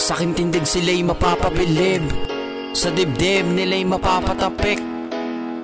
Saking tindig sila'y mapapabilib, sa dibdib nila'y mapapatapik.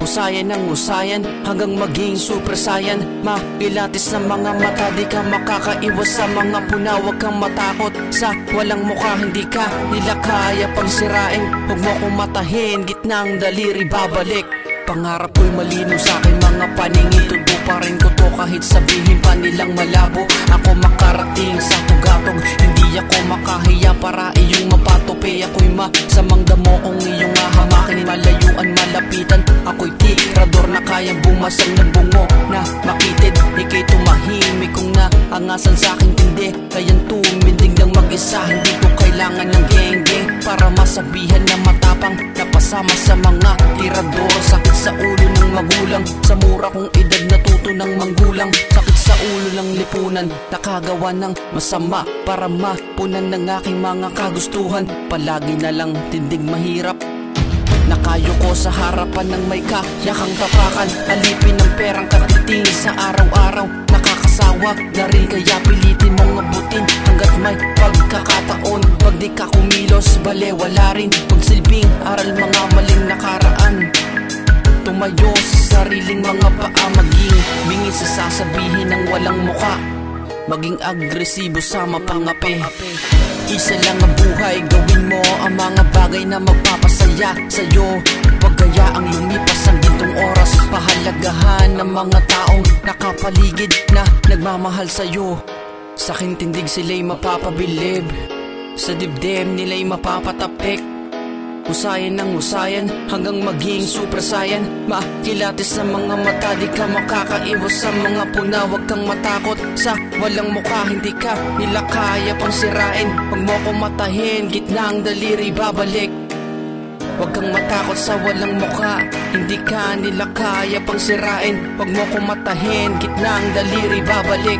Usayan ng usayan hanggang maging super saiyan. Makilatis ng mga mata, di ka makakaiwas sa mga puna. Huwag kang matakot sa walang mukha, hindi ka nila kaya pang sirain. Huwag mo kong matahin, gitnang daliri babalik. Pangarap ko'y malinaw sa aking mga paningin, tundo pa rin ko to kahit sabihin pa nilang malabo. Ako makarating sa tugatog, hindi ako makahiya para iyong mapatupi. Ako'y masamang damo kung iyong hahamakin, malayuan malapitan. Ako'y tirador na kayang bumasag ng bungo na makitid. Ika'y tumahimik kung naangasan sa aking tindi, kayang tumindig ng mag-isa. Hindi ko kailangan ng geng-geng para masabihan na matapang, napasama sa mga tirador. Sakit sa ulo ng magulang, sa mura kong edad natuto ng manggulang. Sakit sa ulo ng lipunan, nakagawa ng masama para mapunan ng aking mga kagustuhan. Palagi na lang tindig mahirap, nakayo ko sa harapan ng may kayakang tapakan. Alipin ng perang katiting sa araw-araw, nakakasawa na rin kaya pilitin mong abutin hanggat may pagkakataon. Pag di ka kumilos, bale wala rin pagsilbing aral mga maling nakaraan. Tumayo sa sariling mga paa, maging bingit sa sasabihin ng walang muka, maging agresibo sa mapangapi. Isa lang ang buhay, gawin mo ang mga bagay na magpapasaya sa'yo. Huwag gayaang lumipas ang gintong oras, pahalagahan ng mga taong nakapaligid na nagmamahal sa'yo. Saking tindig sila'y mapapabilib, sa dibdib nila'y mapapatapik. Usayan ng usayan hanggang maging super saiyan. Makilatis sa mga mata, di ka makakaiwas sa mga puna. Huwag kang matakot sa walang mukha, hindi ka nila kaya pang sirain. Huwag mo kong matahin, gitnang daliri babalik. Huwag kang matakot sa walang mukha, hindi ka nila kaya pang sirain. Huwag mo kong matahin, gitnang daliri babalik.